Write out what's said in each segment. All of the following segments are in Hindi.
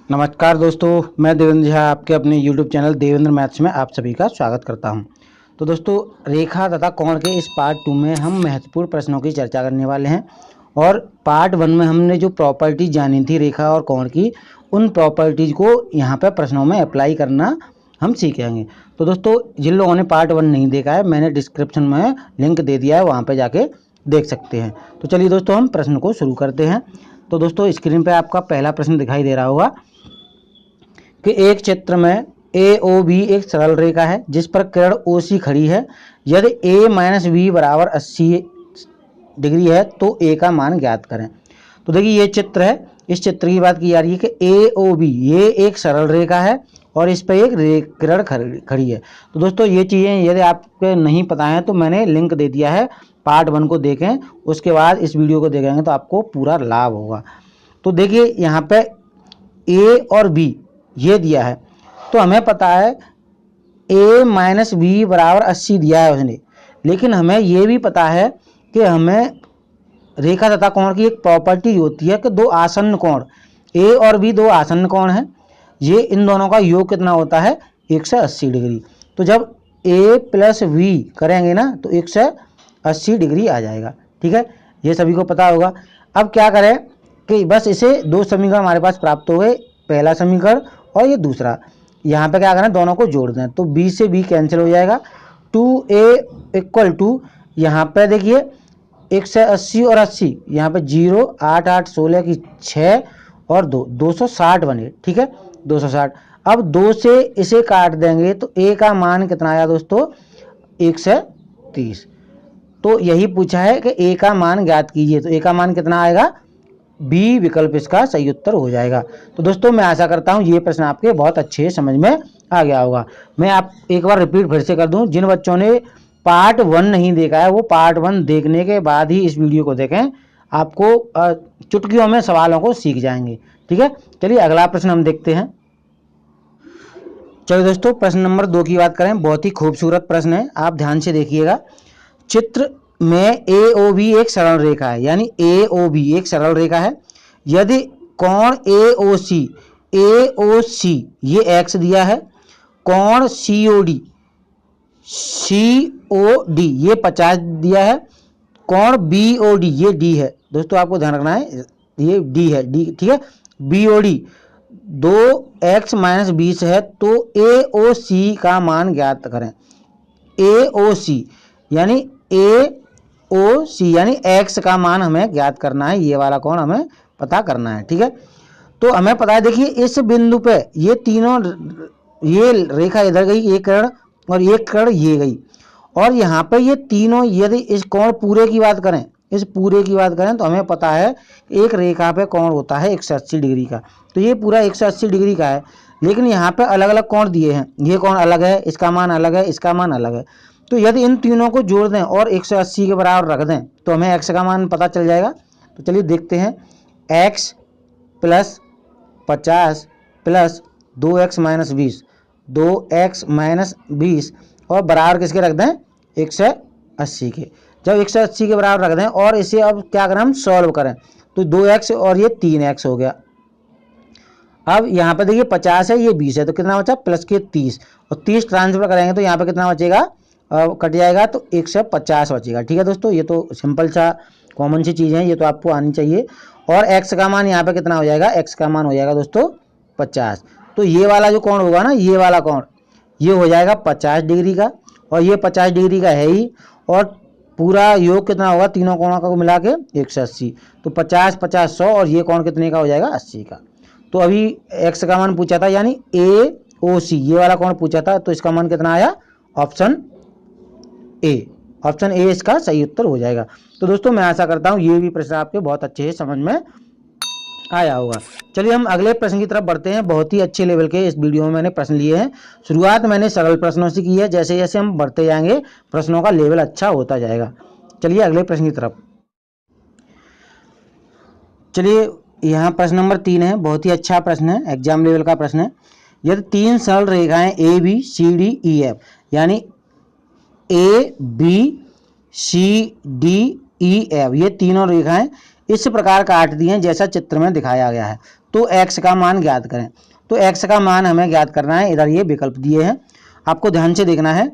नमस्कार दोस्तों, मैं देवेंद्र झा आपके अपने YouTube चैनल देवेंद्र मैथ्स में आप सभी का स्वागत करता हूं। तो दोस्तों, रेखा तथा कोण के इस पार्ट 2 में हम महत्वपूर्ण प्रश्नों की चर्चा करने वाले हैं और पार्ट 1 में हमने जो प्रॉपर्टीज जानी थी रेखा और कोण की, उन प्रॉपर्टीज को यहाँ पर प्रश्नों में अप्लाई करना हम सीखेंगे। तो दोस्तों, जिन लोगों ने पार्ट 1 नहीं देखा है, मैंने डिस्क्रिप्शन में लिंक दे दिया है, वहाँ पर जाके देख सकते हैं। तो चलिए दोस्तों, हम प्रश्न को शुरू करते हैं। तो दोस्तों, स्क्रीन पर आपका पहला प्रश्न दिखाई दे रहा होगा कि एक चित्र में AOB एक सरल रेखा है जिस पर किरण OC खड़ी है। यदि A - B बराबर 80 डिग्री है तो A का मान ज्ञात करें। तो देखिए, ये चित्र है, इस चित्र की बात की जा रही है कि AOB ये एक सरल रेखा है और इस पर एक किरण खड़ी है। तो दोस्तों, ये चीज़ें यदि आपको नहीं पता है तो मैंने लिंक दे दिया है, पार्ट 1 को देखें, उसके बाद इस वीडियो को देखेंगे तो आपको पूरा लाभ होगा। तो देखिए, यहाँ पे A और B ये दिया है, तो हमें पता है A - B बराबर 80 दिया है उसने, लेकिन हमें ये भी पता है कि हमें रेखा तथा कोण की एक प्रॉपर्टी होती है कि दो आसन्न कोण A और B दो आसन्न कोण हैं, ये इन दोनों का योग कितना होता है 180 डिग्री। तो जब A + B करेंगे ना तो 180 डिग्री आ जाएगा। ठीक है, ये सभी को पता होगा। अब क्या करें कि बस इसे दो समीकरण हमारे पास प्राप्त हो गए, पहला समीकरण और ये दूसरा। यहाँ पे क्या करना है, दोनों को जोड़ दें तो B से B कैंसिल हो जाएगा। 2A = यहाँ पे देखिए 180 और 80, यहाँ पे 0 8 8 16 की 6 और 2 260 बने। ठीक है, 260। अब 2 से इसे काट देंगे तो A का मान कितना आया दोस्तों 130। तो यही पूछा है कि A का मान ज्ञात कीजिए, तो A का मान कितना आएगा, B विकल्प इसका सही उत्तर हो जाएगा। तो दोस्तों, मैं आशा करता हूं ये प्रश्न आपके बहुत अच्छे समझ में आ गया होगा। मैं आप एक बार रिपीट फिर से कर दूं, जिन बच्चों ने पार्ट 1 नहीं देखा है वो पार्ट 1 देखने के बाद ही इस वीडियो को देखें, आपको चुटकियों में सवालों को सीख जाएंगे। ठीक है, चलिए अगला प्रश्न हम देखते हैं। चलिए दोस्तों, प्रश्न नंबर 2 की बात करें। बहुत ही खूबसूरत प्रश्न है, आप ध्यान से देखिएगा। चित्र में AOB एक सरल रेखा है, यानी AOB एक सरल रेखा है। यदि कोण AOC ये x दिया है, कोण COD ये 50 दिया है, कोण BOD ये D है। दोस्तों, आपको ध्यान रखना है, ये D है, D। ठीक है, BOD 2x - 20 है, तो AOC का मान ज्ञात करें। AOC यानी AOC यानी x का मान हमें ज्ञात करना है, ये वाला कोण हमें पता करना है। ठीक है, तो हमें पता है, देखिए इस बिंदु पे ये तीनों, ये रेखा इधर गई, एक किरण और एक किरण ये गई, और यहाँ पे ये तीनों, यदि इस कोण पूरे की बात करें, इस पूरे की बात करें तो हमें पता है एक रेखा पे कोण होता है 180 डिग्री का, तो ये पूरा 180 डिग्री का है। लेकिन यहाँ पे अलग अलग कोण दिए हैं, ये कोण अलग है, इसका मान अलग है, इसका मान अलग है। तो यदि इन तीनों को जोड़ दें और 180 के बराबर रख दें तो हमें x का मान पता चल जाएगा। तो चलिए देखते हैं, x + 50 + 2x - 20, 2x - 20 और बराबर किसके रख दें 180 के। जब 180 के बराबर रख दें और इसे अब क्या करें, हम सॉल्व करें, तो 2x और ये 3x हो गया। अब यहाँ पे देखिए 50 है, ये 20 है, तो कितना बचा प्लस के 30, और 30 ट्रांसफर करेंगे तो यहाँ पे कितना बचेगा, कट जाएगा तो 150 बचेगा। ठीक है दोस्तों, ये तो सिंपल सा कॉमन सी चीज़ है, ये तो आपको आनी चाहिए। और x का मान यहाँ पे कितना हो जाएगा, x का मान हो जाएगा दोस्तों 50। तो ये वाला जो कोण होगा ना, ये वाला कोण ये हो जाएगा 50 डिग्री का, और ये 50 डिग्री का है ही, और पूरा योग कितना होगा तीनों कोणों का मिला के 180। तो 50 50 100, और ये कोण कितने का हो जाएगा 80 का। तो अभी x का मान पूछा था, यानी AOC ये वाला कोण पूछा था, तो इसका मान कितना आया, ऑप्शन ए इसका सही उत्तर हो जाएगा। तो दोस्तों, मैं आशा करता हूं ये भी प्रश्न आपके बहुत अच्छे से समझ में आया होगा। चलिए हम अगले प्रश्न की तरफ बढ़ते हैं। बहुत ही अच्छे लेवल के इस वीडियो में मैंने प्रश्न लिए हैं। शुरुआत मैंने सरल प्रश्नों से की है, जैसे जैसे हम बढ़ते जाएंगे प्रश्नों का लेवल अच्छा होता जाएगा। चलिए अगले प्रश्न की तरफ। चलिए, यहाँ प्रश्न नंबर 3 है, बहुत ही अच्छा प्रश्न है, एग्जाम लेवल का प्रश्न है। यदि 3 सरल रेखाएं ABCDEF यानी ABCDEF ये तीनों रेखाएं इस प्रकार काट दिए जैसा चित्र में दिखाया गया है। तो x का मान ज्ञात करें। तो x का मान हमें ज्ञात करना है। इधर ये विकल्प दिए हैं, आपको ध्यान से देखना है।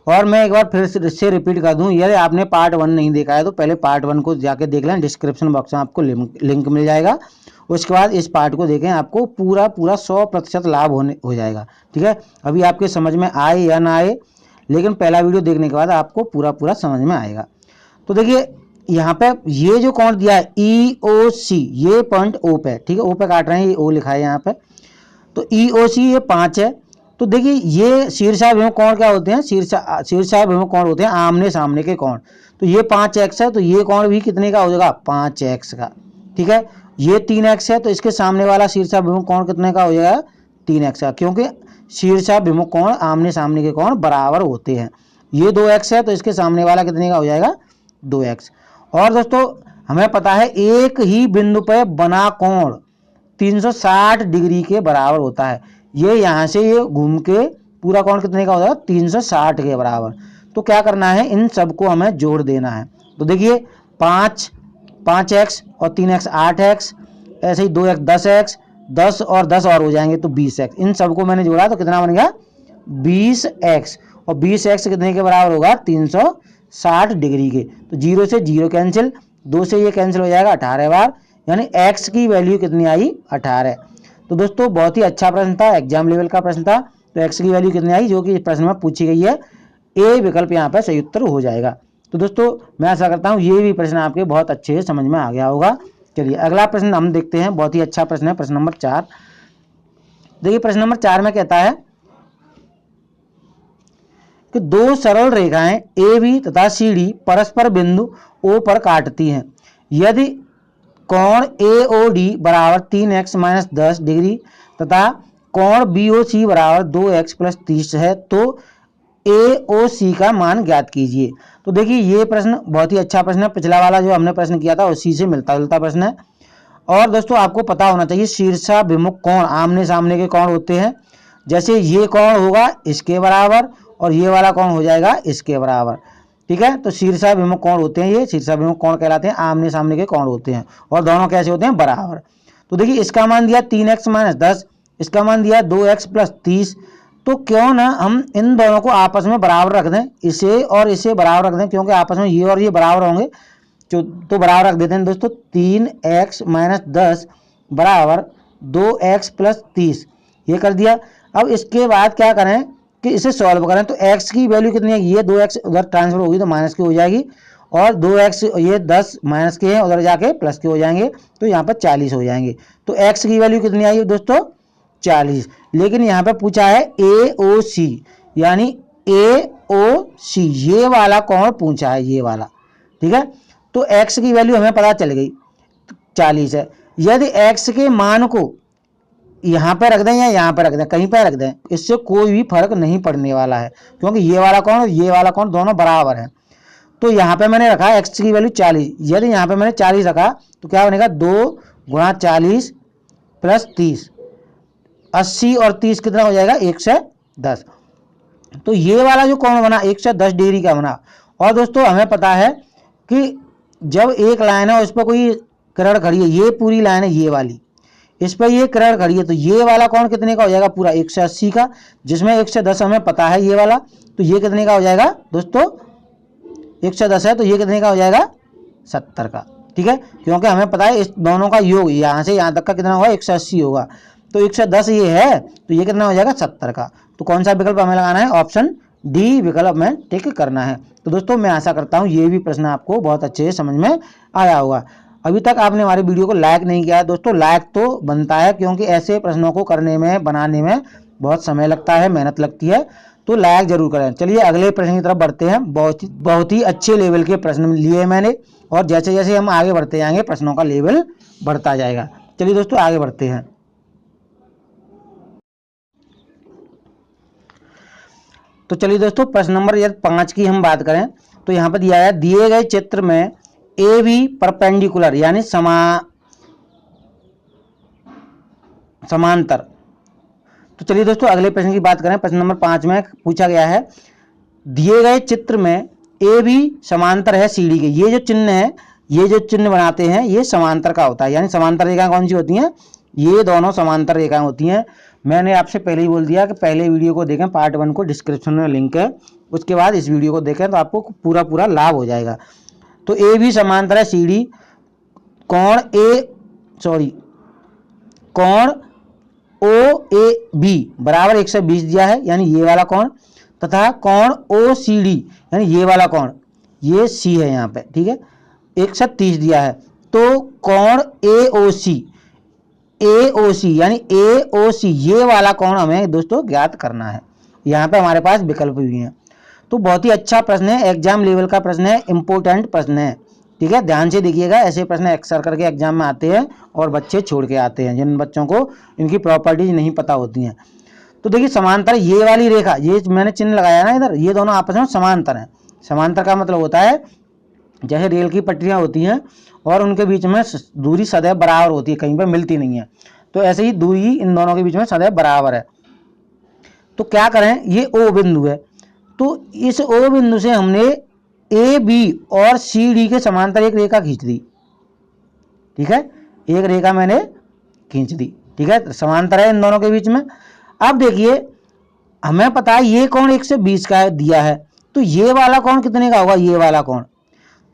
और मैं एक बार फिर से रिपीट कर दूं, यदि आपने पार्ट 1 नहीं देखा है तो पहले पार्ट 1 को जाके देख लें, डिस्क्रिप्शन बॉक्स में आपको लिंक मिल जाएगा। उसके बाद इस पार्ट को देखें, आपको पूरा 100% लाभ हो जाएगा। ठीक है, अभी आपके समझ में आए या ना आए, लेकिन पहला वीडियो देखने के बाद आपको पूरा समझ में आएगा। तो देखिए यहाँ पे ये जो कोण दिया है EOC, ये पॉइंट O पे, ठीक है, O पे काट रहे हैं, ये O लिखा है यहाँ पे। तो EOC ये 5 है। तो देखिए ये शीर्षाभिमुख कोण क्या होते हैं, शीर्षाभिमुख कोण होते हैं आमने सामने के कोण। तो ये 5x है, तो ये कोण भी कितने का हो जाएगा, 5x का। ठीक है, ये 3x है, तो इसके सामने वाला शीर्षाभिमुख कोण कितने का हो जाएगा, 3x का, क्योंकि शीर्षाभिमुख कोण आमने सामने के कोण बराबर होते हैं। ये 2x है, तो इसके सामने वाला कितने का हो जाएगा, 2x। और दोस्तों हमें पता है एक ही बिंदु पर बना कोण 360 डिग्री के बराबर होता है। ये यहाँ से ये घूम के पूरा कोण कितने का हो जाएगा, 360 के बराबर। तो क्या करना है, इन सबको हमें जोड़ देना है। तो देखिए 5x और 3x 8x, ऐसे ही 2x 10x, 10 और 10 और हो जाएंगे तो 20x। इन सबको मैंने जोड़ा तो कितना बन गया, 20x। और 20x कितने के बराबर होगा, 360 डिग्री के। तो 0 से 0 कैंसिल, 2 से ये कैंसिल हो जाएगा 18 बार, यानी x की वैल्यू कितनी आई, 18। तो दोस्तों बहुत ही अच्छा प्रश्न था, एग्जाम लेवल का प्रश्न था। तो x की वैल्यू कितनी आई, जो कि इस प्रश्न में पूछी गई है, ए विकल्प यहाँ पर सही उत्तर हो जाएगा। तो दोस्तों मैं आशा करता हूँ ये भी प्रश्न आपके बहुत अच्छे से समझ में आ गया होगा। चलिए अगला प्रश्न हम देखते हैं, बहुत ही अच्छा प्रश्न है, प्रश्न नंबर 4। देखिए प्रश्न नंबर 4 में कहता है कि दो सरल रेखाएं AB तथा CD परस्पर बिंदु O पर काटती हैं। यदि कोण AOD बराबर 3x - 10 डिग्री तथा कोण BOC बराबर 2x + 30 है, तो AOC का मान ज्ञात कीजिए। तो देखिए ये प्रश्न बहुत ही अच्छा प्रश्न है, पिछला वाला जो हमने प्रश्न किया था उसी से मिलता जुलता प्रश्न है। और दोस्तों आपको पता होना चाहिए शीर्षाभिमुख कोण आमने सामने के कोण होते हैं। जैसे ये कोण होगा इसके बराबर और ये वाला कोण हो जाएगा इसके बराबर। ठीक है, तो शीर्षाभिमुख कोण होते हैं, ये शीर्षाभिमुख कोण कहलाते हैं, आमने सामने के कोण होते हैं और दोनों कैसे होते हैं, बराबर। तो देखिए इसका मान दिया 3x - 10, इसका मान दिया 2x + 30। तो क्यों ना हम इन दोनों को आपस में बराबर रख दें, इसे और इसे बराबर रख दें, क्योंकि आपस में ये और ये बराबर होंगे। तो बराबर रख देते हैं दोस्तों, 3x - 10 बराबर 2x + 30, ये कर दिया। अब इसके बाद क्या करें कि इसे सॉल्व करें। तो x की वैल्यू कितनी है, ये 2x उधर ट्रांसफर होगी तो माइनस की हो जाएगी, और 2x ये 10 माइनस के हैं, उधर जाके प्लस के हो जाएंगे, तो यहाँ पर 40 हो जाएंगे। तो x की वैल्यू कितनी आई दोस्तों, 40। लेकिन यहाँ पे पूछा है AOC, यानी AOC ये वाला कोण पूछा है, ये वाला। ठीक है, तो x की वैल्यू हमें पता चल गई 40 है। यदि x के मान को यहाँ पे रख दें या यहाँ पे रख दें, कहीं पे रख दें, इससे कोई भी फर्क नहीं पड़ने वाला है, क्योंकि ये वाला कोण और ये वाला कोण दोनों बराबर है। तो यहाँ पे मैंने रखा x की वैल्यू 40। यदि यहाँ पे मैंने 40 रखा तो क्या बनेगा, 2 × 40 + 30, 80 और 30 कितना हो जाएगा, 110। तो ये वाला जो कोण बना 110 डिग्री का बना। और दोस्तों हमें पता है कि जब एक लाइन है उस पर कोई किरण खड़ी है, ये पूरी लाइन है ये वाली, इस पर ये किरण खड़ी है, तो ये वाला कोण कितने का हो जाएगा, पूरा 180 का, जिसमें 110 हमें पता है ये वाला। तो ये कितने का हो जाएगा दोस्तों, 110 है, तो ये कितने का हो जाएगा, 70 का। ठीक है, क्योंकि हमें पता है इस दोनों का योग यहाँ से यहाँ तक का कितना होगा, 180 होगा। तो 110 ये है, तो ये कितना हो जाएगा, 70 का। तो कौन सा विकल्प हमें लगाना है, ऑप्शन डी विकल्प में टिक करना है। तो दोस्तों मैं आशा करता हूँ ये भी प्रश्न आपको बहुत अच्छे से समझ में आया होगा। अभी तक आपने हमारे वीडियो को लाइक नहीं किया है दोस्तों, लाइक तो बनता है, क्योंकि ऐसे प्रश्नों को करने में, बनाने में बहुत समय लगता है, मेहनत लगती है, तो लाइक जरूर करें। चलिए अगले प्रश्न की तरफ बढ़ते हैं। बहुत ही अच्छे लेवल के प्रश्न लिए मैंने, और जैसे जैसे हम आगे बढ़ते जाएंगे प्रश्नों का लेवल बढ़ता जाएगा। चलिए दोस्तों आगे बढ़ते हैं। तो चलिए दोस्तों प्रश्न नंबर 5 की हम बात करें तो यहाँ पर दिया है, दिए गए चित्र में AB परपेंडिकुलर यानी समांतर। तो चलिए दोस्तों अगले प्रश्न की बात करें। प्रश्न नंबर 5 में पूछा गया है, दिए गए चित्र में AB समांतर है CD के। ये जो चिन्ह है ये जो चिन्ह बनाते हैं ये समांतर का होता है, यानी समांतर रेखाएं कौन सी होती हैं, ये दोनों समांतर रेखाएं होती हैं। मैंने आपसे पहले ही बोल दिया कि पहले वीडियो को देखें, पार्ट 1 को, डिस्क्रिप्शन में लिंक है, उसके बाद इस वीडियो को देखें तो आपको पूरा लाभ हो जाएगा। तो ए भी समांतर है सी डी, कोण ओ ए बी बराबर 120 दिया है, यानी ये वाला कोण, तथा कोण ओ सी डी यानी ये वाला कोण, ये सी है यहाँ पे, ठीक है, 130 दिया है। तो कोण ए ओ सी यानी ए ओ सी ये वाला कोण हमें दोस्तों ज्ञात करना है। यहाँ पे हमारे पास विकल्प भी हैं। तो बहुत ही अच्छा प्रश्न है, एग्जाम लेवल का प्रश्न है, इंपोर्टेंट प्रश्न है, ठीक है, ध्यान से देखिएगा। ऐसे प्रश्न अक्सर करके एग्जाम में आते हैं और बच्चे छोड़ के आते हैं, जिन बच्चों को इनकी प्रॉपर्टीज नहीं पता होती हैं। तो देखिए समांतर ये वाली रेखा, ये मैंने चिन्ह लगाया ना इधर, ये दोनों आपस में समांतर हैं। समांतर का मतलब होता है जैसे रेल की पटरियां होती हैं और उनके बीच में दूरी सदैव बराबर होती है, कहीं पर मिलती नहीं है, तो ऐसे ही दूरी इन दोनों के बीच में सदैव बराबर है। तो क्या करें, ये ओ बिंदु है, तो इस ओ बिंदु से हमने ए बी और सी डी के समांतर एक रेखा खींच दी, ठीक है, एक रेखा मैंने खींच दी, ठीक है, समांतर है इन दोनों के बीच में। अब देखिए हमें पता है ये कोण 120 का दिया है, तो ये वाला कोण कितने का होगा, ये वाला कोण।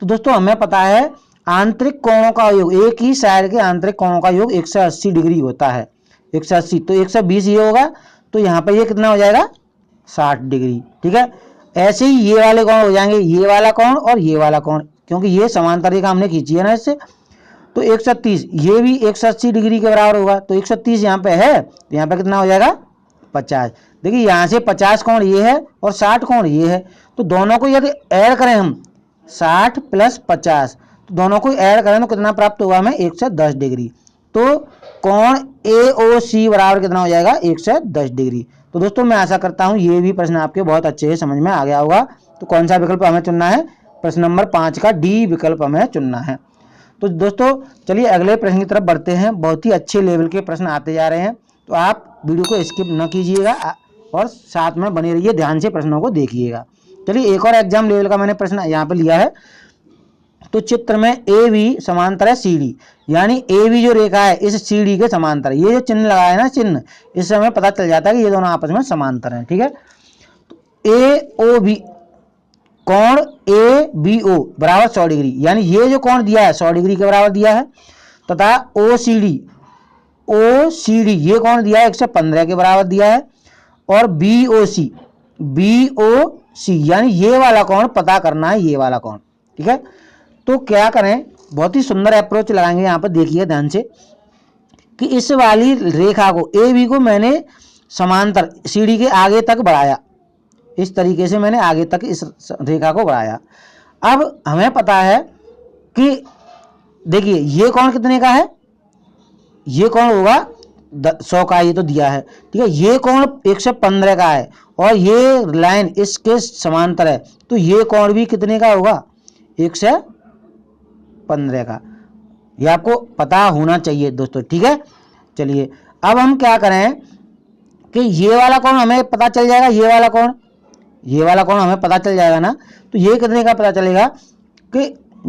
तो दोस्तों हमें पता है आंतरिक कोणों का योग, एक ही साइड के आंतरिक कोणों का योग 180 डिग्री होता है, 180, तो 120 ये होगा, तो यहाँ पर ये कितना हो जाएगा 60 डिग्री, ठीक है। ऐसे ही ये वाले कोण हो जाएंगे, ये वाला कोण और ये वाला कोण, क्योंकि ये समांतर रेखा हमने खींची है ना इससे, तो 130 ये भी 180 डिग्री के बराबर होगा, तो 130 यहाँ पे है, तो यहाँ पे कितना हो जाएगा 50। देखिए यहाँ से 50 कोण ये है और 60 कोण ये है, तो दोनों को यदि ऐड करें हम 60 + 50, तो दोनों को ऐड करें तो कितना प्राप्त होगा हमें 110 डिग्री। तो कोण ए ओ सी बराबर कितना हो जाएगा 110 डिग्री। तो दोस्तों मैं आशा करता हूँ ये भी प्रश्न आपके बहुत अच्छे से समझ में आ गया होगा। तो कौन सा विकल्प हमें चुनना है, प्रश्न नंबर 5 का डी विकल्प हमें चुनना है। तो दोस्तों चलिए अगले प्रश्न की तरफ बढ़ते हैं। बहुत ही अच्छे लेवल के प्रश्न आते जा रहे हैं, तो आप वीडियो को स्किप न कीजिएगा और साथ में बने रहिए, ध्यान से प्रश्नों को देखिएगा। चलिए एक और एग्जाम लेवल का मैंने प्रश्न यहाँ पे लिया है। तो चित्र में ए बी समांतर है सी डी, यानी ए बी जो रेखा है इस सी डी के समांतर है। ये जो चिन्ह लगाया है ना चिन्ह, इससे हमें पता चल जाता है कि ये दोनों आपस में समांतर हैं, ठीक है। तो ए ओ बी कोण ए बी ओ बराबर 100 डिग्री, यानी ये जो कोण दिया है 100 डिग्री के बराबर दिया है, तथा ओ सी डी ये कोण दिया है 115 के बराबर दिया है, और बी ओ सी यानी ये वाला कोण पता करना है, ये वाला कोण, ठीक है। तो क्या करें, बहुत ही सुंदर अप्रोच लगाएंगे यहाँ पर, देखिए ध्यान से कि इस वाली रेखा को ए बी को मैंने समांतर सी डी के आगे तक बढ़ाया, इस तरीके से मैंने आगे तक इस रेखा को बढ़ाया। अब हमें पता है कि देखिए ये कोण कितने का है, ये कोण होगा 100 का, ये तो दिया है, ठीक है। ये कोण 115 का है और ये लाइन इसके समांतर है, तो ये कोण भी कितने का होगा 115 का। ये आपको पता होना चाहिए दोस्तों, ठीक है। चलिए अब हम क्या करें कि ये वाला कोण हमें पता चल जाएगा, ये वाला कोण हमें पता चल जाएगा ना, तो ये कितने का पता चलेगा कि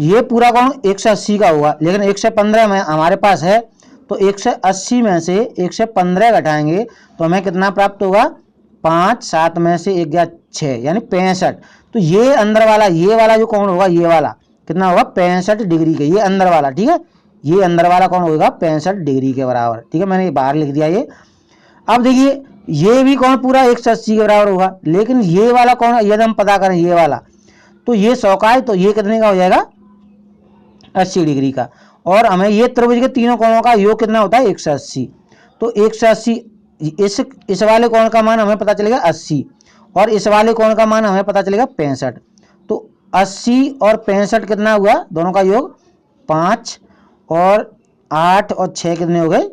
ये पूरा कोण 180 का होगा, लेकिन 115 में हमारे पास है, तो 180 में से 115 घटाएंगे तो हमें कितना प्राप्त होगा, 5, 7 में से 1 गया 6 यानी 65। तो ये अंदर वाला, ये वाला जो कोण होगा, ये वाला कितना होगा 65 डिग्री के, ये अंदर वाला, ठीक है, ये अंदर वाला कोण होगा 65 डिग्री के बराबर, ठीक है, मैंने बाहर लिख दिया ये। अब देखिए ये भी कोण पूरा 180 के बराबर होगा, लेकिन ये वाला कोण यदि हम पता करें ये वाला, तो ये 100 का है, तो ये कितने का हो जाएगा 80 डिग्री का। और हमें ये त्रिभुज के तीनों कोणों का योग कितना होता है 180, तो 180 इस वाले कोण का मान हमें पता चलेगा 80 और इस वाले कोण का मान हमें पता चलेगा 65। तो 80 और 65 कितना हुआ, दोनों का योग 5 और 8 और 6 कितने हो गए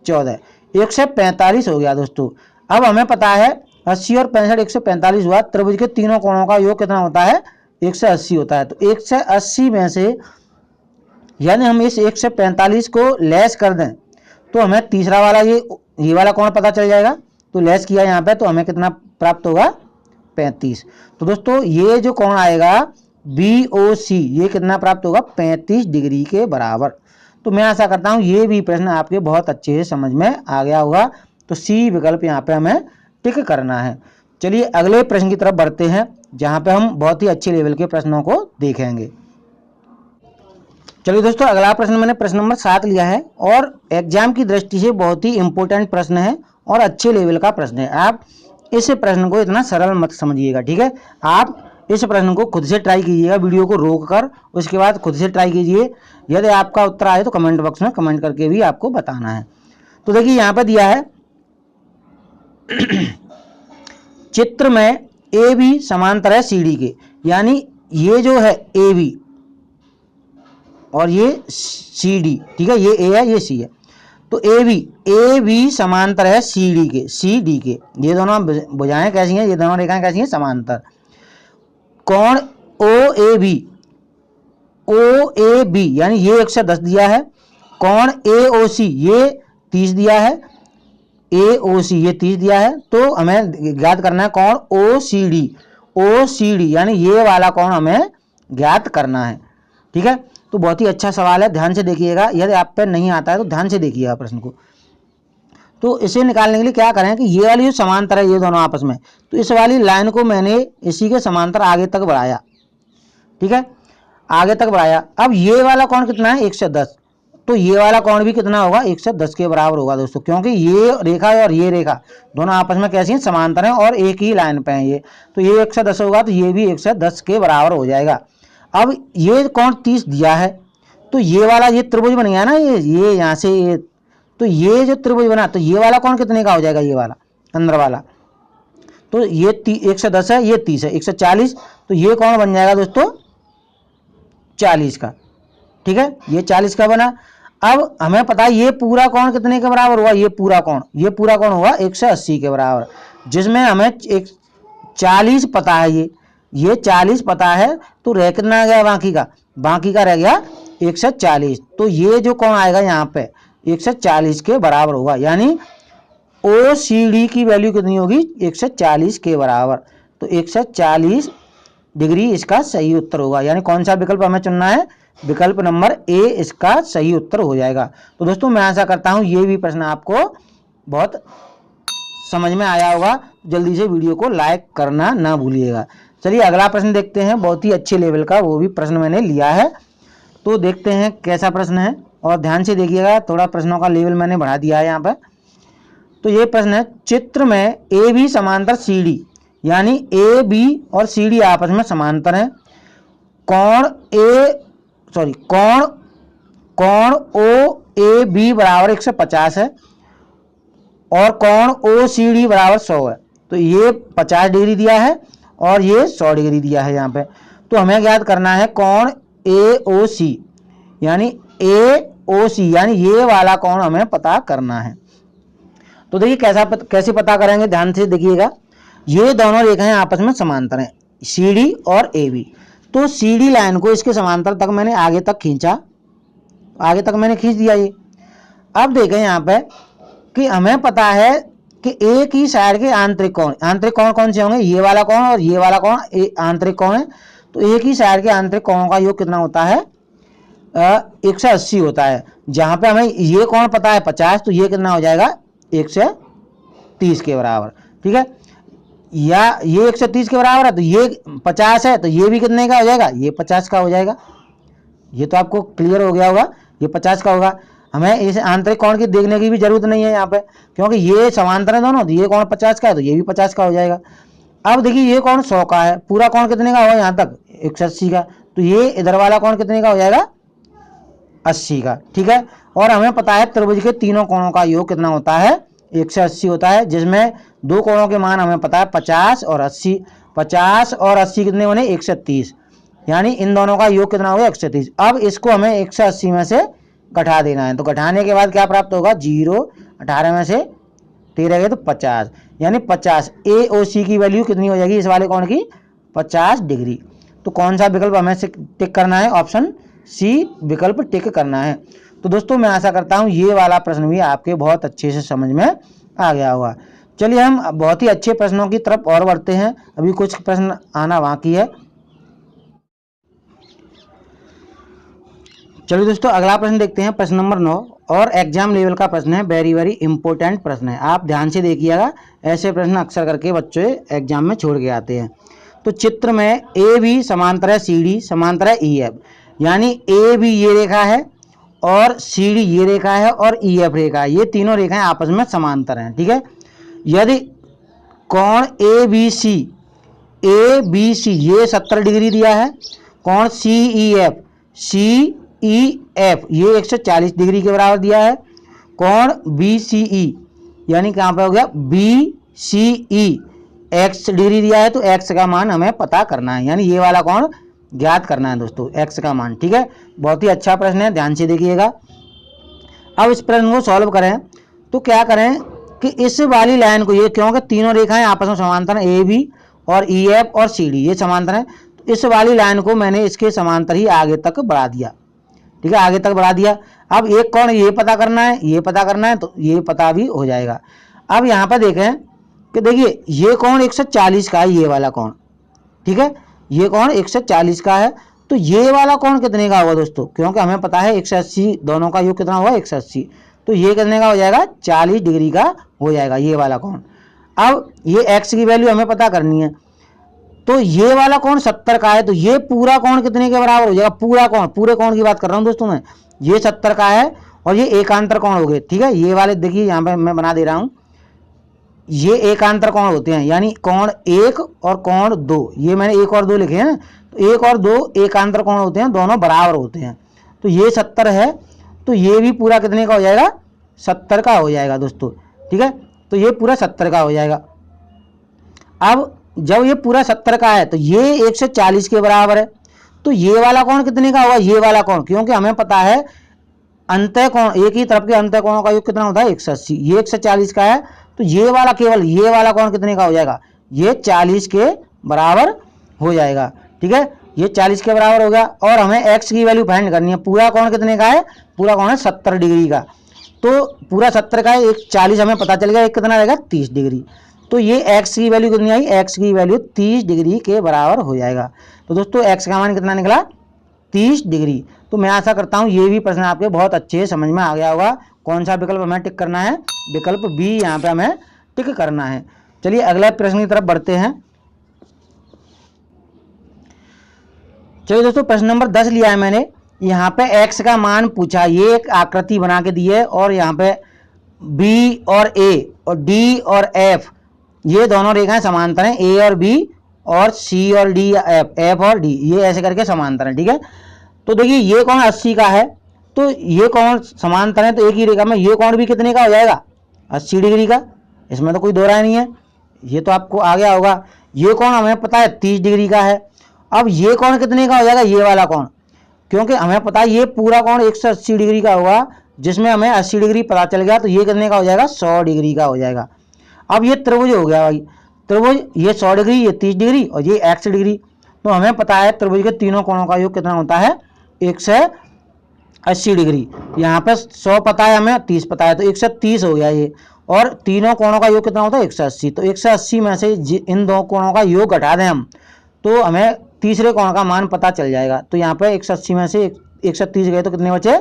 14, 145 हो गया दोस्तों। अब हमें पता है 80 और 65 145 हुआ, त्रिभुज के तीनों कोणों का योग कितना होता है 180 होता है। तो 180 में से यानी हम इस 145 को लेस कर दें तो हमें तीसरा वाला ये वाला कोण पता चल जाएगा। तो लेस किया यहाँ पे तो हमें कितना प्राप्त होगा 35। तो दोस्तों ये जो कोण आएगा BOC ये कितना प्राप्त होगा, 35 डिग्री के बराबर। तो मैं आशा करता हूँ ये भी प्रश्न आपके बहुत अच्छे से समझ में आ गया होगा। तो सी विकल्प यहाँ पे हमें टिक करना है। चलिए अगले प्रश्न की तरफ बढ़ते हैं, जहाँ पे हम बहुत ही अच्छे लेवल के प्रश्नों को देखेंगे। चलिए दोस्तों, अगला प्रश्न मैंने प्रश्न नंबर 7 लिया है और एग्जाम की दृष्टि से बहुत ही इंपॉर्टेंट प्रश्न है और अच्छे लेवल का प्रश्न है। आप इस प्रश्न को इतना सरल मत समझिएगा, ठीक है। आप इस प्रश्न को खुद से ट्राई कीजिएगा, वीडियो को रोक कर उसके बाद खुद से ट्राई कीजिए। यदि आपका उत्तर आए तो कमेंट बॉक्स में कमेंट करके भी आपको बताना है। तो देखिए यहाँ पर दिया है चित्र में AB समांतर है CD के, यानी ये जो है AB और ये CD, ठीक है, ये A है ये C है। तो AB समांतर है CD के। ये दोनों भुजाएं कैसी हैं, ये दोनों रेखाएं कैसी हैं, समांतर। कोण OAB यानी ये 110 दिया है। कोण AOC ये 30 दिया है, AOC ये 30 दिया है। तो हमें ज्ञात करना है कोण OCD यानी ये वाला कोण हमें ज्ञात करना है, ठीक है। तो बहुत ही अच्छा सवाल है, ध्यान से देखिएगा। यदि आप पे नहीं आता है तो ध्यान से देखिएगा प्रश्न को। तो इसे निकालने के लिए क्या करें कि ये वाली जो समांतर है ये दोनों आपस में, तो इस वाली लाइन को मैंने इसी के समांतर आगे तक बढ़ाया, ठीक है, आगे तक बढ़ाया। अब ये वाला कोण कितना है, 110। तो ये वाला कोण भी कितना होगा, 110 के बराबर होगा दोस्तों, क्योंकि ये रेखा और ये रेखा दोनों आपस में कैसी हैं, समांतर हैं और एक ही लाइन पे हैं ये। तो ये 110 होगा तो ये भी 110 के बराबर हो जाएगा। अब ये कोण 30 दिया है, तो ये वाला ये त्रिभुज बन गया ना, ये यहाँ से ये, तो ये जो त्रिभुज बना तो ये वाला कोण कितने का हो जाएगा, ये वाला अंदर वाला। तो ये 110 है, ये 30 है, 140। तो ये कोण बन जाएगा दोस्तों 40 का, ठीक है, ये 40 का बना। अब हमें पता है ये पूरा कोण कितने के बराबर हुआ, ये पूरा कोण हुआ 180 के बराबर, जिसमें हमें 40 पता है, ये 40 पता है। तो रह कितना आ गया बाकी का रह गया 140। तो ये जो कोण आएगा यहाँ पे 140 के बराबर होगा, यानी OCD की वैल्यू कितनी होगी, 140 के बराबर। तो 140 डिग्री इसका सही उत्तर होगा, यानी कौन सा विकल्प हमें चुनना है, विकल्प नंबर A इसका सही उत्तर हो जाएगा। तो दोस्तों मैं आशा करता हूँ ये भी प्रश्न आपको बहुत समझ में आया होगा। जल्दी से वीडियो को लाइक करना ना भूलिएगा। चलिए अगला प्रश्न देखते हैं, बहुत ही अच्छे लेवल का वो भी प्रश्न मैंने लिया है। तो देखते हैं कैसा प्रश्न है और ध्यान से देखिएगा, थोड़ा प्रश्नों का लेवल मैंने बढ़ा दिया है यहाँ पर। तो ये प्रश्न है, चित्र में AB समांतर CD यानी AB और CD आपस में समांतर हैं। कोण OAB बराबर 150 है और कोण OCD बराबर 100 है। तो ये 50 डिग्री दिया है और ये 100 डिग्री दिया है यहाँ पे। तो हमें ज्ञात करना है कोण AOC यानी ये वाला कोण हमें पता करना है। तो देखिए कैसे पता करेंगे, ध्यान से देखिएगा। ये दोनों रेखाएं आपस में समांतर हैं, CD और AB। तो CD लाइन को इसके समांतर तक मैंने आगे तक खींचा, आगे तक मैंने खींच दिया ये। अब देखें यहाँ पे कि हमें पता है कि एक ही साइड के आंतरिक कोण कौन से होंगे, ये वाला कोण और ये वाला कोण आंतरिक कोण है। तो एक ही साइड के आंतरिक कोणों का योग कितना होता है, 180 होता है। जहां पे हमें ये कोण पता है 50, तो ये कितना हो जाएगा 130 के बराबर, ठीक है। या ये 130 के बराबर है तो ये 50 है, तो ये भी कितने का हो जाएगा, ये 50 का हो जाएगा। ये तो आपको क्लियर हो गया होगा, ये 50 का होगा। हमें इस आंतरिक कोण की देखने की भी जरूरत नहीं है यहाँ पे, क्योंकि ये समांतर है दोनों। तो ये कोण 50 का है तो ये भी 50 का हो जाएगा। अब देखिए ये कोण 100 का है, पूरा कोण कितने का होगा यहाँ तक 180 का। तो ये इधर वाला कोण कितने का हो जाएगा 80 का, ठीक है। और हमें पता है त्रिभुज के तीनों कोणों का योग कितना होता है 180 होता है, जिसमें दो कोणों के मान हमें पता है 50 और 80। 50 और 80 कितने बने 130, यानी इन दोनों का योग कितना होगा 130। अब इसको हमें 180 में से घटा देना है। तो घटाने के बाद क्या प्राप्त होगा 0, 18 में से 13 गए तो 50, यानी 50 AOC की वैल्यू कितनी हो जाएगी इस वाले कोण की 50 डिग्री। तो कौन सा विकल्प हमें टिक करना है, ऑप्शन C विकल्प टिक करना है। तो दोस्तों मैं आशा करता हूँ ये वाला प्रश्न भी आपके बहुत अच्छे से समझ में आ गया होगा। चलिए हम बहुत ही अच्छे प्रश्नों की तरफ और बढ़ते हैं, अभी कुछ प्रश्न आना बाकी है। चलिए दोस्तों अगला प्रश्न देखते हैं, प्रश्न नंबर 9 और एग्जाम लेवल का प्रश्न है, वेरी वेरी इंपॉर्टेंट प्रश्न है, आप ध्यान से देखिएगा, ऐसे प्रश्न अक्सर करके बच्चे एग्जाम में छोड़ के आते हैं। तो चित्र में ए बी समांतर है सी डी समांतर है ई एफ, यानी ए बी ये रेखा है और सी डी ये रेखा है और ई एफ रेखा है, ये तीनों रेखाएं आपस में समांतर हैं। ठीक है, यदि कोण ए बी सी ये 70 डिग्री दिया है, कोण सी ई एफ ये 140 डिग्री के बराबर दिया है, कोण बी सी ई यानी कहाँ पे हो गया बी सी ई एक्स डिग्री दिया है, तो एक्स का मान हमें पता करना है, यानी ये वाला कोण ज्ञात करना है दोस्तों, एक्स का मान। ठीक है, बहुत ही अच्छा प्रश्न है, ध्यान से देखिएगा। अब इस प्रश्न को सॉल्व करें तो क्या करें कि इस वाली लाइन को, ये क्योंकि तीनों रेखाएं आपस में समांतर हैं, ए बी और ई एफ और सी डी ये समांतर हैं, तो इस वाली लाइन को मैंने इसके समांतर ही आगे तक बढ़ा दिया। ठीक है, आगे तक बढ़ा दिया। अब एक कोण ये पता करना है, ये पता करना है, तो ये पता भी हो जाएगा। अब यहाँ पर देखें कि देखिए ये कोण 140 का है, ये वाला कोण। ठीक है, ये कोण 140 का है, तो ये वाला कोण कितने का होगा दोस्तों, क्योंकि हमें पता है 180 दोनों का योग कितना होगा 180, तो ये कितने का हो जाएगा 40 डिग्री का हो जाएगा ये वाला कोण। अब ये एक्स की वैल्यू हमें पता करनी है, तो ये वाला कोण 70 का है, तो ये पूरा कोण कितने के बराबर हो जाएगा, पूरा कोण, पूरे कोण की बात कर रहा हूं दोस्तों मैं, ये 70 का है और ये एकांतर कोण हो गए। ठीक है, ये वाले देखिए यहाँ पे मैं बना दे रहा हूं, ये एकांतर कोण होते हैं, यानी कोण 1 और कोण 2, ये मैंने 1 और 2 लिखे हैं, तो 1 और 2 एकांतर कोण होते हैं, दोनों बराबर होते हैं, तो ये 70 है, तो ये भी पूरा कितने का हो जाएगा 70 का हो जाएगा दोस्तों। ठीक है, तो ये पूरा 70 का हो जाएगा। अब जब ये पूरा 70 का है तो ये 140 के बराबर है, तो ये वाला कोण कितने का होगा, ये वाला कोण, क्योंकि हमें पता है अंतः कोण, एक ही तरफ के अंतः कोणों का योग कितना होता है 180, ये 140 का है, तो ये वाला केवल ये वाला कोण कितने का हो जाएगा, ये 40 के बराबर हो जाएगा। ठीक है, ये 40 के बराबर हो गया और हमें x की वैल्यू फाइंड करनी है। पूरा कोण कितने का है, पूरा कोण है 70 डिग्री का, तो पूरा 70 का है, एक 40 हमें पता चल गया, एक कितना रहेगा 30 डिग्री, तो ये x की वैल्यू कितनी आई, x की वैल्यू 30 डिग्री के बराबर हो जाएगा। तो दोस्तों x का मान कितना निकला 30 डिग्री। तो मैं आशा करता हूँ ये भी प्रश्न आपके बहुत अच्छे समझ में आ गया होगा। कौन सा विकल्प हमें टिक करना है, विकल्प बी यहाँ पे हमें टिक करना है। चलिए अगले प्रश्न की तरफ बढ़ते हैं। चलिए दोस्तों प्रश्न नंबर 10 लिया है मैंने, यहाँ पे x का मान पूछा, ये एक आकृति बना के दी है और यहाँ पे b और a और d और f ये दोनों रेखाएं समांतर हैं, a और b और c और d, f और d ये ऐसे करके समांतर हैं। ठीक है, तो देखिए ये कोण 80 का है, तो ये कोण समांतर है, तो एक ही रेखा में ये कोण भी कितने का हो जाएगा 80 डिग्री का, इसमें तो कोई दो राय नहीं है, ये तो आपको आ गया होगा। ये कोण हमें पता है 30 डिग्री का है। अब ये कोण कितने का हो जाएगा, ये वाला कोण, क्योंकि हमें पता है ये पूरा कोण 180 डिग्री का होगा, जिसमें हमें 80 डिग्री पता चल गया, तो ये कितने का हो जाएगा 100 डिग्री का हो जाएगा। अब ये त्रिभुज हो गया भाई, त्रिभुज ये 100 डिग्री, ये 30 डिग्री और ये x डिग्री, तो हमें पता है त्रिभुज के तीनों कोणों का योग कितना होता है 180 डिग्री। यहाँ पे 100 पता है हमें, 30 पता है, तो 130 हो गया ये, और तीनों कोणों का योग कितना होता है 180, तो 180 में से इन दो कोणों का योग घटा दें हम, तो हमें तीसरे कोण का मान पता चल जाएगा। तो यहाँ पे 180 में से 130 गए तो कितने बचे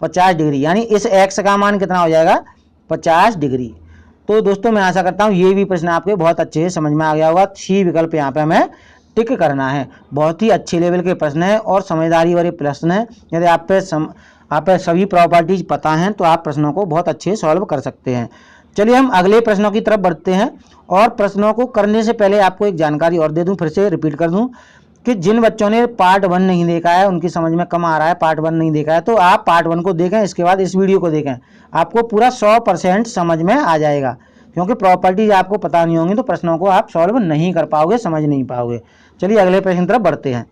50 डिग्री, यानी इस x का मान कितना हो जाएगा 50 डिग्री। तो दोस्तों मैं आशा करता हूँ ये भी प्रश्न आपके बहुत अच्छे से समझ में आ गया होगा। सी विकल्प यहाँ पे हमें टिक करना है। बहुत ही अच्छे लेवल के प्रश्न है और समझदारी वाले प्रश्न है। यदि आप पे सभी प्रॉपर्टीज पता हैं तो आप प्रश्नों को बहुत अच्छे सॉल्व कर सकते हैं। चलिए हम अगले प्रश्नों की तरफ बढ़ते हैं, और प्रश्नों को करने से पहले आपको एक जानकारी और दे दूं, फिर से रिपीट कर दूं कि जिन बच्चों ने पार्ट 1 नहीं देखा है, उनकी समझ में कम आ रहा है, पार्ट 1 नहीं देखा है, तो आप पार्ट 1 को देखें, इसके बाद इस वीडियो को देखें, आपको पूरा 100% समझ में आ जाएगा। क्योंकि प्रॉपर्टीज आपको पता नहीं होंगी तो प्रश्नों को आप सॉल्व नहीं कर पाओगे, समझ नहीं पाओगे। चलिए अगले प्रश्न की तरफ बढ़ते हैं।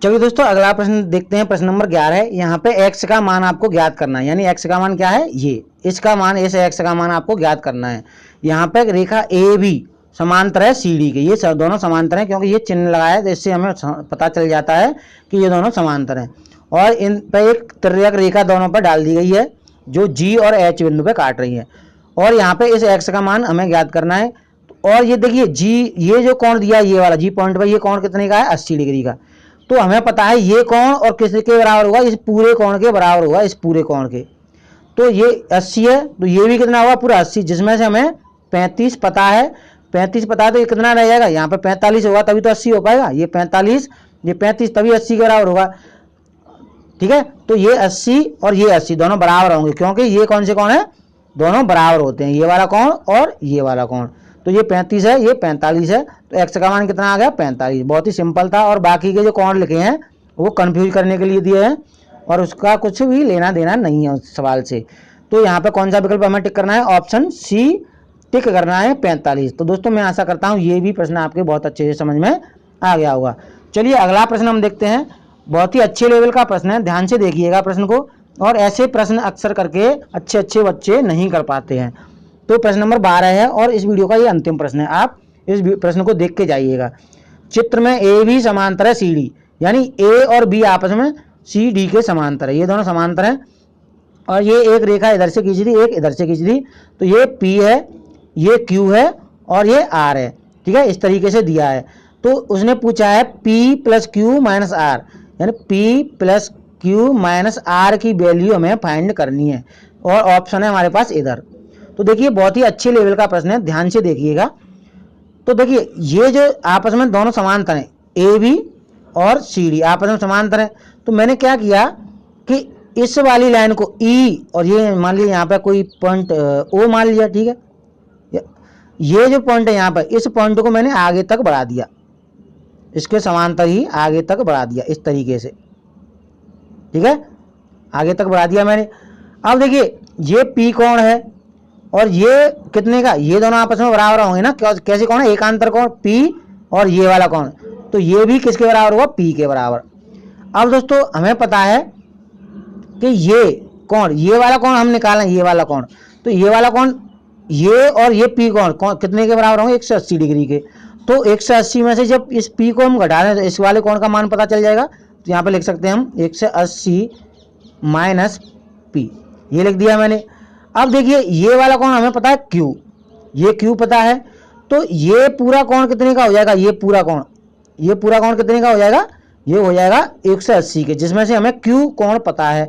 चलिए दोस्तों अगला प्रश्न देखते हैं, प्रश्न नंबर 11 है। यहाँ पे x का मान आपको ज्ञात करना है, यानी x का मान क्या है, ये इसका मान, इस x का मान आपको ज्ञात करना है। यहाँ पे रेखा ए बी समांतर है सी डी के, ये दोनों समांतर हैं, क्योंकि ये चिन्ह लगाया है तो इससे हमें पता चल जाता है कि ये दोनों समांतर हैं। और इन पर एक तिर्यक रेखा दोनों पर डाल दी गई है जो G और H बिंदु पे काट रही है, और यहाँ पे इस x का मान हमें ज्ञात करना है। और ये देखिए G, ये जो कोण दिया है ये वाला G पॉइंट पर, ये कोण कितने का है 80 डिग्री का। तो हमें पता है ये कोण और किसके बराबर होगा, इस पूरे कोण के बराबर होगा, इस पूरे कोण के। तो ये 80 है, तो ये भी कितना होगा, पूरा 80, जिसमें से हमें 35 पता है। 35 पता है तो ये कितना रह जाएगा, यहाँ पे 45 होगा तभी तो 80 हो पाएगा। ये 45, ये 35, तभी 80 के बराबर होगा। ठीक है, तो ये 80 और ये 80 दोनों बराबर होंगे, क्योंकि ये कौन से कोण है, दोनों बराबर होते हैं, ये वाला कोण और ये वाला कोण। तो ये 35 है, ये 45 है, तो x का मान कितना आ गया, 45। बहुत ही सिंपल था, और बाकी के जो कोण लिखे हैं वो कंफ्यूज करने के लिए दिए हैं, और उसका कुछ भी लेना देना नहीं है उस सवाल से। तो यहाँ पे कौन सा विकल्प हमें टिक करना है, ऑप्शन सी टिक करना है, 45। तो दोस्तों मैं आशा करता हूँ ये भी प्रश्न आपके बहुत अच्छे से समझ में आ गया होगा। चलिए अगला प्रश्न हम देखते हैं। बहुत ही अच्छे लेवल का प्रश्न है, ध्यान से देखिएगा प्रश्न को, और ऐसे प्रश्न अक्सर करके अच्छे अच्छे बच्चे नहीं कर पाते हैं। तो प्रश्न नंबर 12 है, और इस वीडियो का ये अंतिम प्रश्न है। आप इस प्रश्न को देख के जाइएगा। चित्र में ए भी समांतर है सी डी, यानी ए और बी आपस में सी डी के समांतर है, ये दोनों समांतर हैं, और ये एक रेखा इधर से खींच दी, एक इधर से खींच दी। तो ये पी है, ये क्यू है, और ये आर है। ठीक है, इस तरीके से दिया है। तो उसने पूछा है p plus q minus r, यानी p plus q minus r की वैल्यू हमें फाइंड करनी है, और ऑप्शन है हमारे पास इधर। तो देखिए बहुत ही अच्छे लेवल का प्रश्न है, ध्यान से देखिएगा। तो देखिए ये जो आपस में दोनों समांतर हैं, ए बी और सी डी आपस में समांतर हैं। तो मैंने क्या किया कि इस वाली लाइन को ई, और ये मान लीजिए यहाँ पे कोई पॉइंट ओ मान लिया। ठीक है, ये जो पॉइंट है यहाँ पर, इस पॉइंट को मैंने आगे तक बढ़ा दिया, इसके समांतर ही आगे तक बढ़ा दिया इस तरीके से। ठीक है, आगे तक बढ़ा दिया मैंने। अब देखिए ये पी कोण है, और ये कितने का, ये दोनों आपस में बराबर होंगे ना। कैसे कोण है, एकांतर कोण पी, और ये वाला कोण, तो ये भी किसके बराबर होगा, पी के बराबर। अब दोस्तों हमें पता है कि ये कोण, ये वाला कोण हम निकालें, ये वाला कोण, तो ये वाला कोण, ये और ये पी कोण कितने के बराबर होंगे, 180 डिग्री के। तो 180 में से जब इस पी को हम घटा दें तो इस वाले कोण का मान पता चल जाएगा। तो यहाँ पे लिख सकते हैं हम 180 माइनस पी, ये लिख दिया मैंने। अब देखिए ये वाला कोण हमें पता है क्यू, ये क्यू पता है। तो ये पूरा कोण कितने का हो जाएगा, ये पूरा कोण कितने का हो जाएगा, ये हो जाएगा 180 के, जिसमें से हमें क्यू कोण पता है।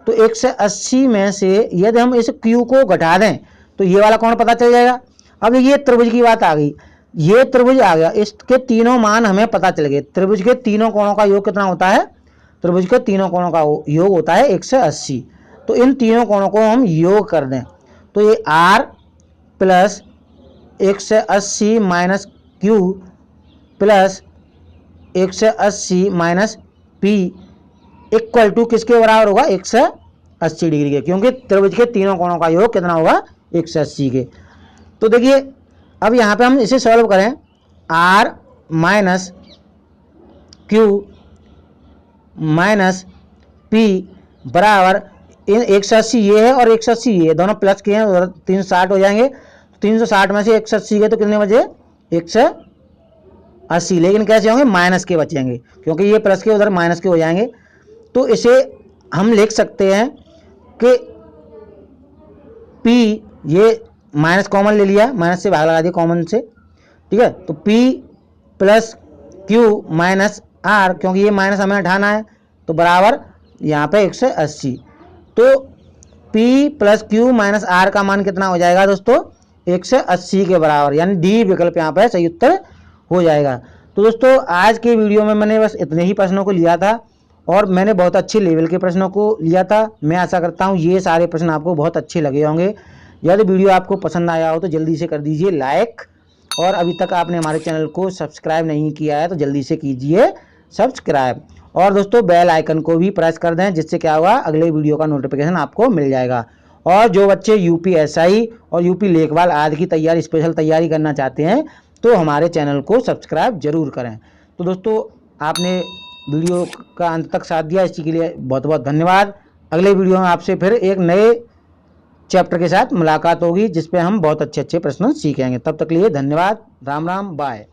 तो 180 में से यदि हम इस क्यू को घटा दें तो ये वाला कोण पता चल जाएगा। अब ये त्रिभुज की बात आ गई, ये त्रिभुज आ गया, इसके तीनों मान हमें पता चल गए। त्रिभुज के तीनों कोणों का योग कितना होता है, त्रिभुज के तीनों कोणों का योग होता है 180। तो इन तीनों कोणों को हम योग कर दें तो ये r plus 180 minus Q plus 180 minus P equal to किसके बराबर होगा, 180 डिग्री के, क्योंकि त्रिभुज के तीनों कोणों का योग कितना होगा, 180 के। तो देखिए अब यहाँ पे हम इसे सॉल्व करें, r minus Q minus P बराबर, इन 180 ये है और 180 ये, दोनों प्लस के हैं, 360 हो जाएंगे। 360 में से 180 के तो कितने बचे, 180, लेकिन कैसे होंगे, माइनस के बचेंगे, क्योंकि ये प्लस के उधर माइनस के हो जाएंगे। तो इसे हम लिख सकते हैं कि P, ये माइनस कॉमन ले लिया, माइनस से भाग लगा दिया कॉमन से। ठीक है, तो P plus Q minus R, क्योंकि ये माइनस हमें हटाना है, तो बराबर यहाँ पे 180। तो P plus Q minus R का मान कितना हो जाएगा दोस्तों, 180 के बराबर, यानी डी विकल्प यहाँ पे सही उत्तर हो जाएगा। तो दोस्तों आज के वीडियो में मैंने बस इतने ही प्रश्नों को लिया था, और मैंने बहुत अच्छे लेवल के प्रश्नों को लिया था। मैं आशा करता हूँ ये सारे प्रश्न आपको बहुत अच्छे लगे होंगे। यदि वीडियो आपको पसंद आया हो तो जल्दी से कर दीजिए लाइक, और अभी तक आपने हमारे चैनल को सब्सक्राइब नहीं किया है तो जल्दी से कीजिए सब्सक्राइब, और दोस्तों बेल आइकन को भी प्रेस कर दें, जिससे क्या होगा, अगले वीडियो का नोटिफिकेशन आपको मिल जाएगा। और जो बच्चे यूपीएसआई और यूपी लेखपाल आदि की तैयारी, स्पेशल तैयारी करना चाहते हैं तो हमारे चैनल को सब्सक्राइब जरूर करें। तो दोस्तों आपने वीडियो का अंत तक साथ दिया, इसके लिए बहुत बहुत धन्यवाद। अगले वीडियो में आपसे फिर एक नए चैप्टर के साथ मुलाकात होगी, जिस पे हम बहुत अच्छे अच्छे प्रश्न सीखेंगे। तब तक के लिए धन्यवाद, राम राम, बाय।